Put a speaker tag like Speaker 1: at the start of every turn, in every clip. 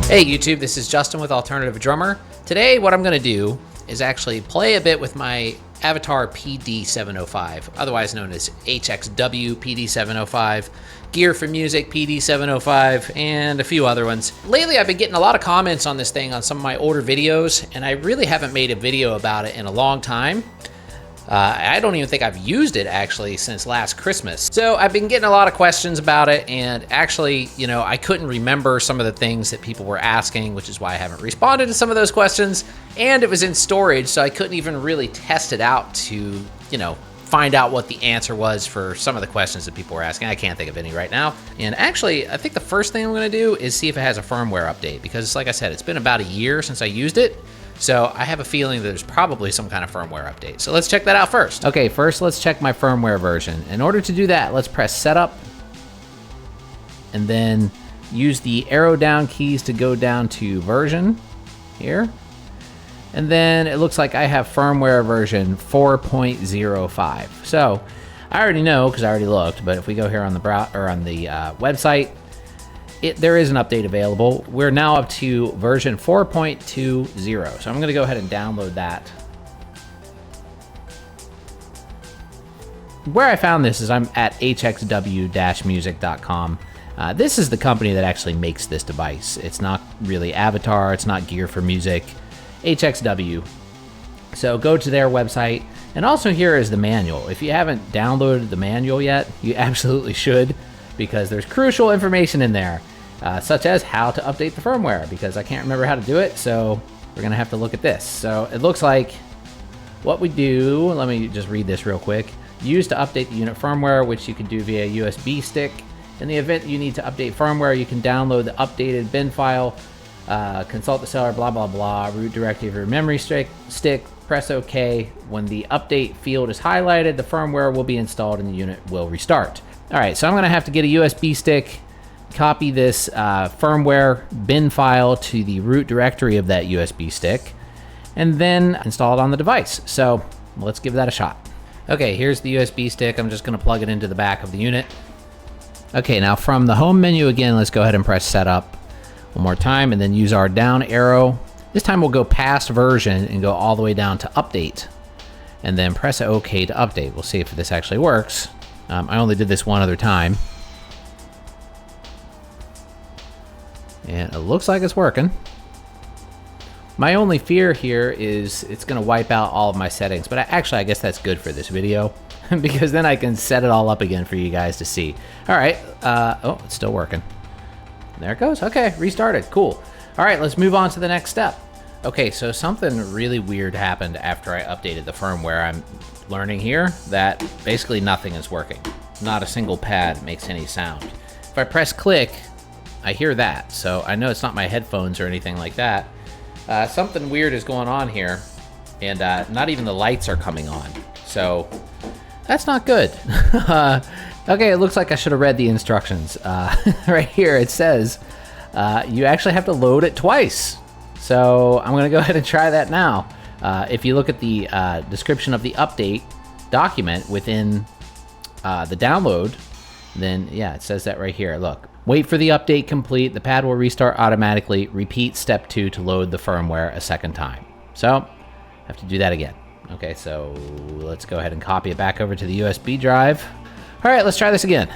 Speaker 1: Hey YouTube, this is Justin with Alternative Drummer. Today what I'm going to do is actually play a bit with my Avatar PD705, otherwise known as HXW PD705, Gear for Music PD705, and a few other ones. Lately I've been getting a lot of comments on this thing on some of my older videos, and I really haven't made a video about it in a long time. I don't even think I've used it actually since last Christmas. So I've been getting a lot of questions about it, and actually, you know, I couldn't remember some of the things that people were asking, which is why I haven't responded to some of those questions. And it was in storage, so I couldn't even really test it out to, you know, find out what the answer was for some of the questions that people were asking. I can't think of any right now. And actually, I think the first thing I'm gonna do is see if it has a firmware update, because like I said, it's been about a year since I used it. So I have a feeling that there's probably some kind of firmware update. So let's check that out first. Okay, first let's check my firmware version. In order to do that, let's press setup and then use the arrow down keys to go down to version here. And then it looks like I have firmware version 4.05. So I already know because I already looked, but if we go here on the website, there is an update available. We're now up to version 4.20. So I'm gonna go ahead and download that. Where I found this is I'm at hxw-music.com. This is the company that actually makes this device. It's not really Avatar, it's not Gear for Music, HXW. So go to their website. And also here is the manual. If you haven't downloaded the manual yet, you absolutely should, because there's crucial information in there, such as how to update the firmware, because I can't remember how to do it, so we're gonna have to look at this. So it looks like what we do, let me just read this real quick. Use to update the unit firmware, which you can do via USB stick. In the event you need to update firmware, you can download the updated bin file, consult the seller, blah, blah, blah, root directory of your memory stick, press OK. When the update field is highlighted, the firmware will be installed and the unit will restart. All right, so I'm gonna have to get a USB stick, copy this firmware bin file to the root directory of that USB stick, and then install it on the device. So let's give that a shot. Okay, here's the USB stick. I'm just gonna plug it into the back of the unit. Okay, now from the home menu again, let's go ahead and press setup one more time and then use our down arrow. This time we'll go past version and go all the way down to update, and then press OK to update. We'll see if this actually works. I only did this one other time. And it looks like it's working. My only fear here is it's gonna wipe out all of my settings, but I guess that's good for this video because then I can set it all up again for you guys to see. All right, oh, it's still working. There it goes, okay, restarted, cool. All right, let's move on to the next step. Okay, so something really weird happened after I updated the firmware. I'm learning here that basically nothing is working. Not a single pad makes any sound. If I press click, I hear that, so I know it's not my headphones or anything like that. Something weird is going on here, and not even the lights are coming on, so that's not good. Okay, it looks like I should have read the instructions. Right here it says you actually have to load it twice. So I'm gonna go ahead and try that now. If you look at the description of the update document within the download, then yeah, it says that right here. Look, wait for the update complete. The pad will restart automatically. Repeat step 2 to load the firmware a second time. So have to do that again. Okay, so let's go ahead and copy it back over to the USB drive. All right, let's try this again.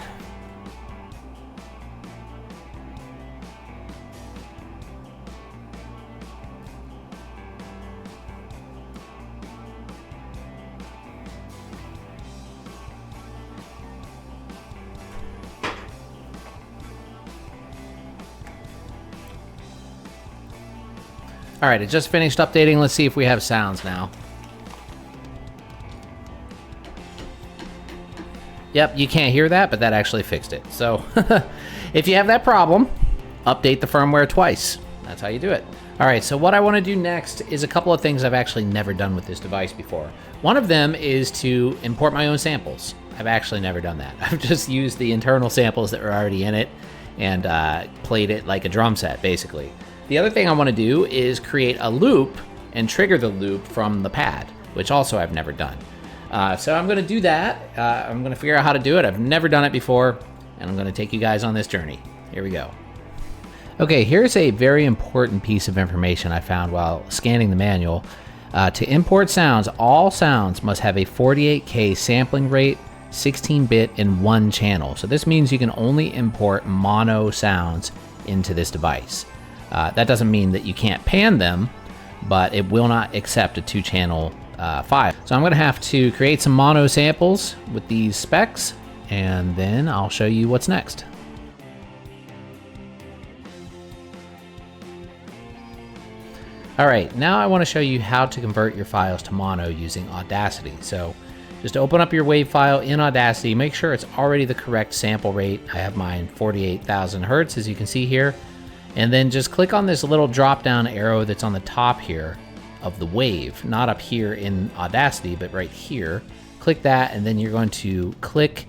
Speaker 1: All right, it just finished updating. Let's see if we have sounds now. Yep, you can't hear that, but that actually fixed it. So if you have that problem, update the firmware twice. That's how you do it. All right, so what I want to do next is a couple of things I've actually never done with this device before. One of them is to import my own samples. I've actually never done that. I've just used the internal samples that were already in it and played it like a drum set, basically. The other thing I want to do is create a loop and trigger the loop from the pad, which also I've never done. So I'm going to do that. I'm going to figure out how to do it. I've never done it before, and I'm going to take you guys on this journey. Here we go. Okay, here's a very important piece of information I found while scanning the manual. To import sounds, all sounds must have a 48K sampling rate, 16-bit, and 1 channel. So this means you can only import mono sounds into this device. That doesn't mean that you can't pan them, but it will not accept a 2-channel file. So I'm going to have to create some mono samples with these specs, and then I'll show you what's next. All right, now I want to show you how to convert your files to mono using Audacity. So just open up your WAV file in Audacity, make sure it's already the correct sample rate. I have mine 48,000 Hertz, as you can see here. And then just click on this little drop-down arrow that's on the top here of the wave, not up here in Audacity, but right here. Click that, and then you're going to click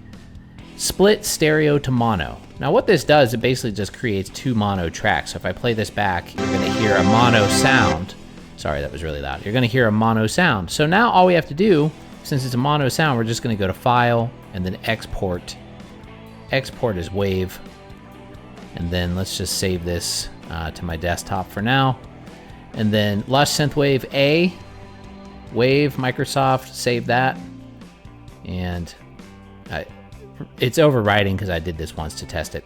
Speaker 1: Split Stereo to Mono. Now what this does, it basically just creates 2 mono tracks. So if I play this back, you're gonna hear a mono sound. Sorry, that was really loud. You're gonna hear a mono sound. So now all we have to do, since it's a mono sound, we're just gonna go to File, and then Export. Export as WAV. And then let's just save this to my desktop for now. And then Lush Synthwave A, WAV, Microsoft, save that. And it's overwriting because I did this once to test it.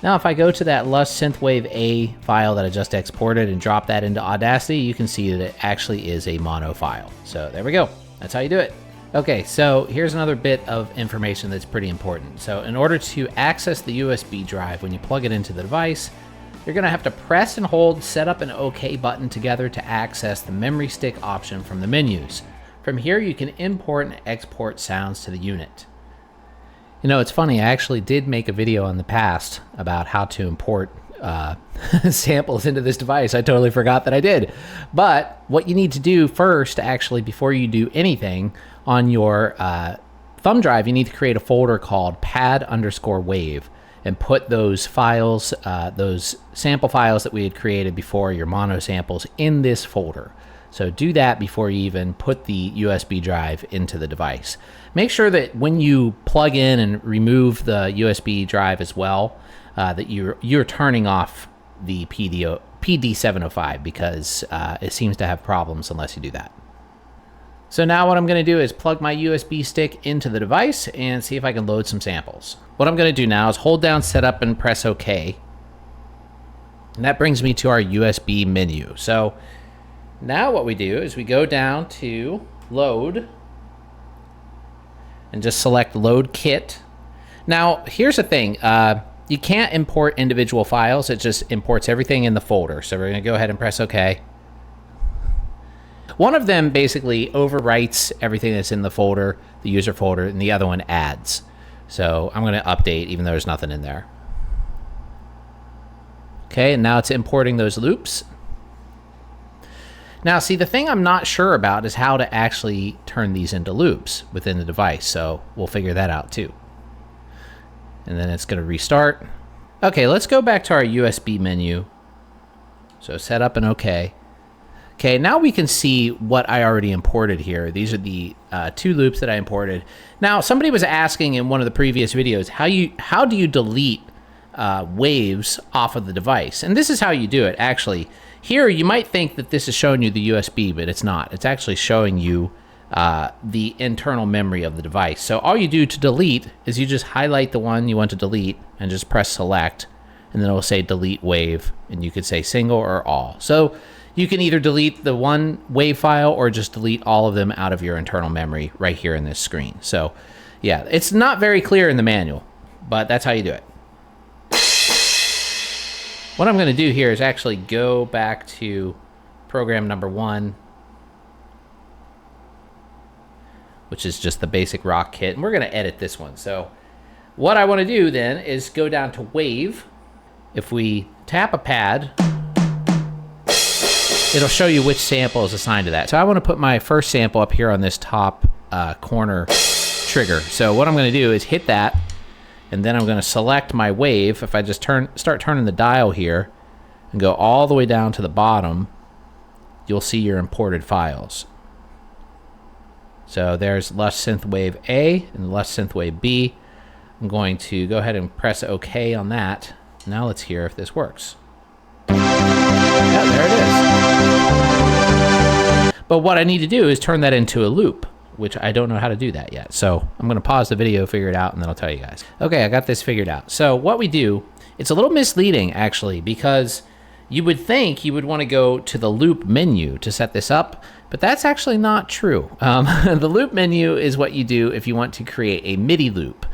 Speaker 1: Now if I go to that Lush Synthwave A file that I just exported and drop that into Audacity, you can see that it actually is a mono file. So there we go. That's how you do it. Okay, so here's another bit of information that's pretty important. So in order to access the USB drive when you plug it into the device, you're gonna have to press and hold Setup and OK button together to access the memory stick option from the menus. From here, you can import and export sounds to the unit. You know, it's funny, I actually did make a video in the past about how to import samples into this device. I totally forgot that I did. But what you need to do first, actually, before you do anything on your thumb drive, you need to create a folder called pad_wave and put those files, those sample files that we had created before, your mono samples, in this folder. So do that before you even put the USB drive into the device. Make sure that when you plug in and remove the USB drive as well, that you're turning off the PD705 because it seems to have problems unless you do that. So now what I'm going to do is plug my USB stick into the device and see if I can load some samples. What I'm going to do now is hold down Setup and press OK. And that brings me to our USB menu. So now what we do is we go down to Load and just select Load Kit. Now, here's the thing. You can't import individual files. It just imports everything in the folder. So we're going to go ahead and press OK. One of them basically overwrites everything that's in the folder, the user folder, and the other one adds. So I'm going to update even though there's nothing in there. Okay, and now it's importing those loops. Now, see, the thing I'm not sure about is how to actually turn these into loops within the device, so we'll figure that out too. And then it's going to restart. Okay, let's go back to our USB menu. So Setup and OK. Okay, now we can see what I already imported here. These are the 2 loops that I imported. Now, somebody was asking in one of the previous videos, how do you delete waves off of the device? And this is how you do it, actually. Here, you might think that this is showing you the USB, but it's not. It's actually showing you the internal memory of the device. So all you do to delete is you just highlight the one you want to delete and just press Select, and then it will say Delete Wave, and you could say Single or All. So you can either delete the one WAV file or just delete all of them out of your internal memory right here in this screen. So yeah, it's not very clear in the manual, but that's how you do it. What I'm going to do here is actually go back to program number 1, which is just the basic rock kit, and we're going to edit this one. So what I want to do then is go down to Wave. If we tap a pad, it'll show you which sample is assigned to that. So I want to put my first sample up here on this top corner trigger. So what I'm going to do is hit that, and then I'm going to select my wave. If I just start turning the dial here and go all the way down to the bottom, you'll see your imported files. So there's Lush Synthwave A and Lush Synthwave B. I'm going to go ahead and press OK on that. Now let's hear if this works. Yeah, there it is. But what I need to do is turn that into a loop, which I don't know how to do that yet. So I'm going to pause the video, figure it out, and then I'll tell you guys. Okay, I got this figured out. So what we do, it's a little misleading actually, because you would think you would want to go to the loop menu to set this up, but that's actually not true. The loop menu is what you do if you want to create a MIDI loop,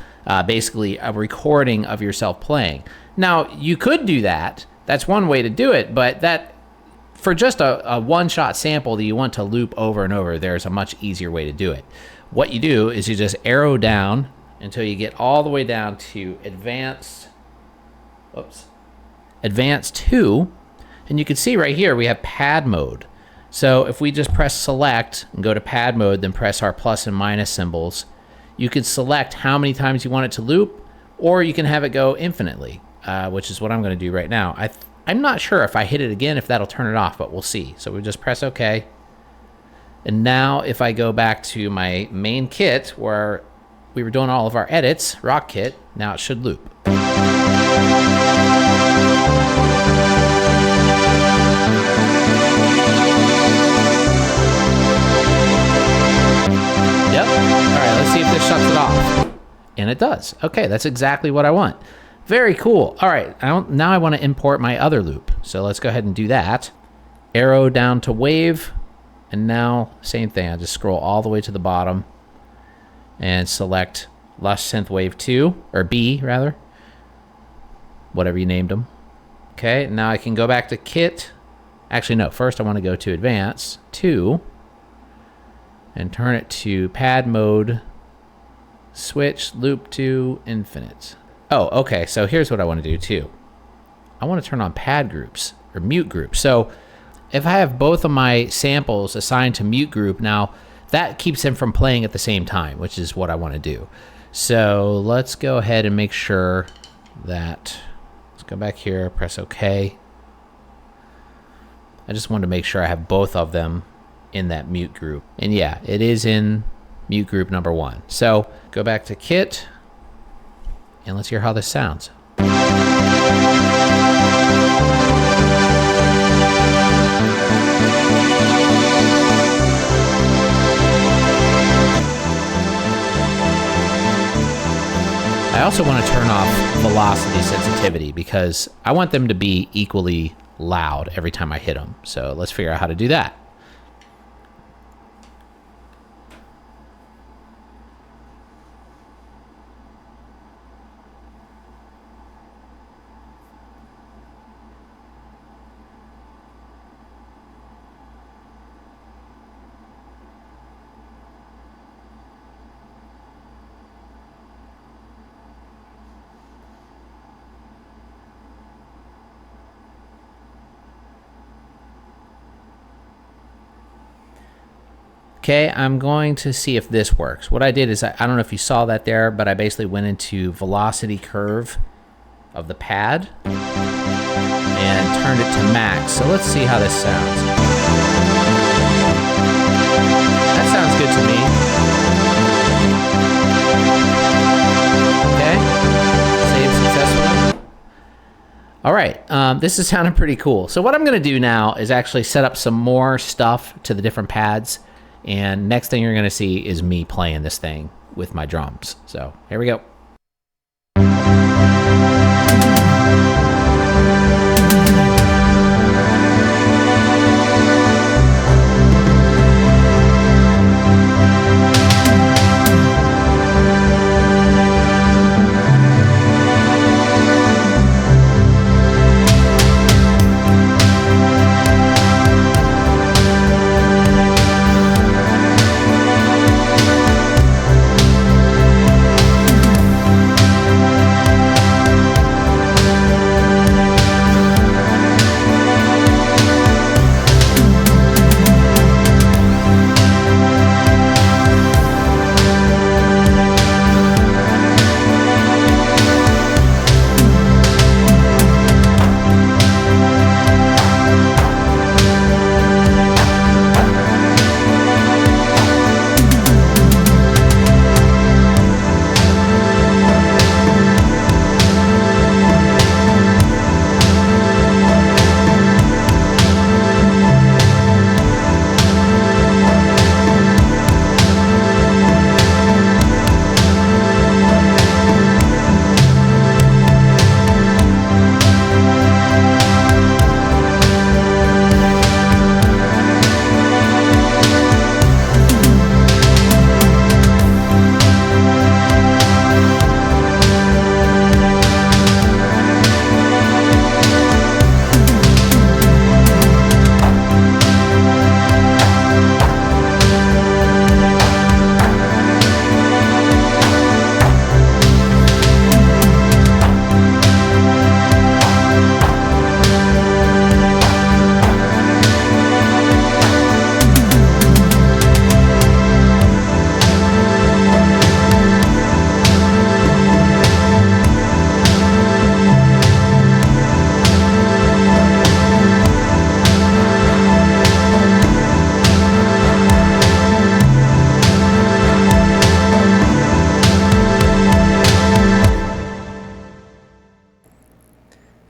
Speaker 1: basically a recording of yourself playing. Now, you could do that. That's one way to do it, but that for just a one-shot sample that you want to loop over and over, there's a much easier way to do it. What you do is you just arrow down until you get all the way down to advanced 2, and you can see right here we have pad mode. So if we just press select and go to pad mode, then press our plus and minus symbols, you can select how many times you want it to loop, or you can have it go infinitely, which is what I'm going to do right now. I'm not sure if I hit it again, if that'll turn it off, but we'll see. So we just press OK. And now if I go back to my main kit where we were doing all of our edits, rock kit, now it should loop. Yep, all right, let's see if this shuts it off. And it does. Okay, that's exactly what I want. Very cool. All right, now I want to import my other loop. So let's go ahead and do that. Arrow down to wave, and now same thing. I just scroll all the way to the bottom and select Lush Synthwave 2, or B rather, whatever you named them. Okay, now I can go back to kit. Actually, no, first I want to go to advanced 2 and turn it to pad mode, switch loop to infinite. Oh, okay, so here's what I want to do too. I want to turn on pad groups, or mute groups. So if I have both of my samples assigned to mute group, now that keeps them from playing at the same time, which is what I want to do. So let's go ahead and make sure that, let's go back here, press OK. I just wanted to make sure I have both of them in that mute group. And yeah, it is in mute group number 1. So go back to kit, and let's hear how this sounds. I also want to turn off velocity sensitivity because I want them to be equally loud every time I hit them. So let's figure out how to do that. Okay, I'm going to see if this works. What I did is, I don't know if you saw that there, but I basically went into velocity curve of the pad and turned it to max. So let's see how this sounds. That sounds good to me. Okay, save successfully. All right, this is sounding pretty cool. So what I'm gonna do now is actually set up some more stuff to the different pads. And next thing you're going to see is me playing this thing with my drums. So here we go.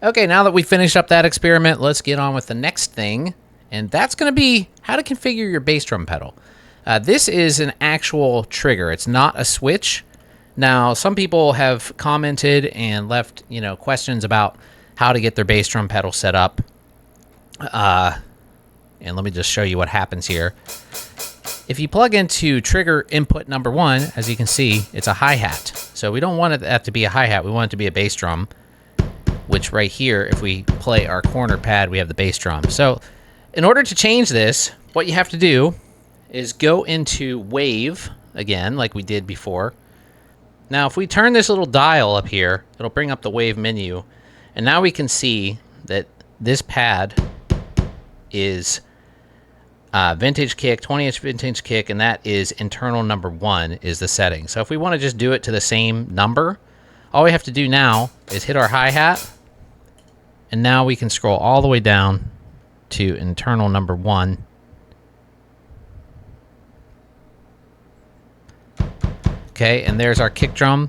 Speaker 1: Okay, now that we finished up that experiment, let's get on with the next thing, and that's going to be how to configure your bass drum pedal. This is an actual trigger. It's not a switch. Now, some people have commented and left, questions about how to get their bass drum pedal set up. And let me just show you what happens here. If you plug into trigger input number 1, as you can see, it's a hi-hat. So we don't want that to be a hi-hat. We want it to be a bass drum, which right here, if we play our corner pad, we have the bass drum. So in order to change this, what you have to do is go into wave again, like we did before. Now, if we turn this little dial up here, it'll bring up the wave menu. And now we can see that this pad is vintage kick, 20-inch vintage kick, and that is internal number 1 is the setting. So if we want to just do it to the same number, all we have to do now is hit our hi-hat, and now we can scroll all the way down to internal number 1. Okay, and there's our kick drum.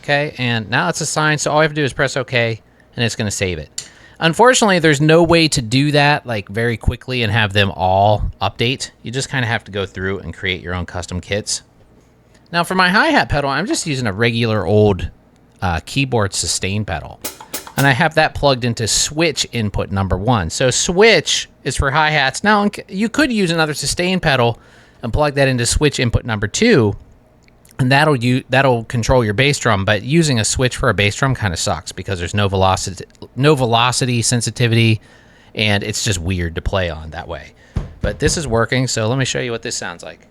Speaker 1: Okay, and now it's assigned, so all we have to do is press OK, and it's going to save it. Unfortunately, there's no way to do that like very quickly and have them all update. You just kind of have to go through and create your own custom kits. Now, for my hi-hat pedal, I'm just using a regular old keyboard sustain pedal. And I have that plugged into switch input number 1. So switch is for hi-hats. Now, you could use another sustain pedal and plug that into switch input number 2, and that'll control your bass drum. But using a switch for a bass drum kind of sucks because there's no velocity sensitivity, and it's just weird to play on that way. But this is working, so let me show you what this sounds like.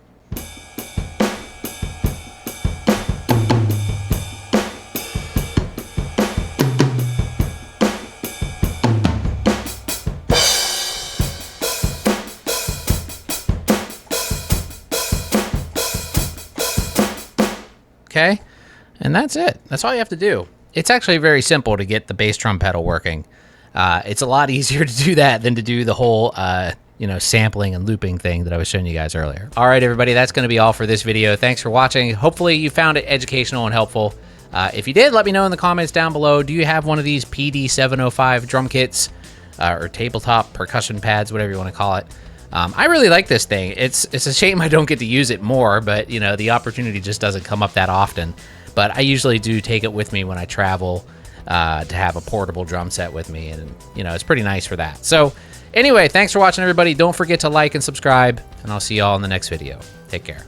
Speaker 1: Okay, and that's it. That's all you have to do. It's actually very simple to get the bass drum pedal working. It's a lot easier to do that than to do the whole, sampling and looping thing that I was showing you guys earlier. All right, everybody, that's going to be all for this video. Thanks for watching. Hopefully you found it educational and helpful. If you did, let me know in the comments down below. Do you have one of these PD705 drum kits or tabletop percussion pads, whatever you want to call it? I really like this thing. It's a shame I don't get to use it more, but the opportunity just doesn't come up that often. But I usually do take it with me when I travel to have a portable drum set with me, and it's pretty nice for that. So anyway, thanks for watching, everybody. Don't forget to like and subscribe, and I'll see y'all in the next video. Take care.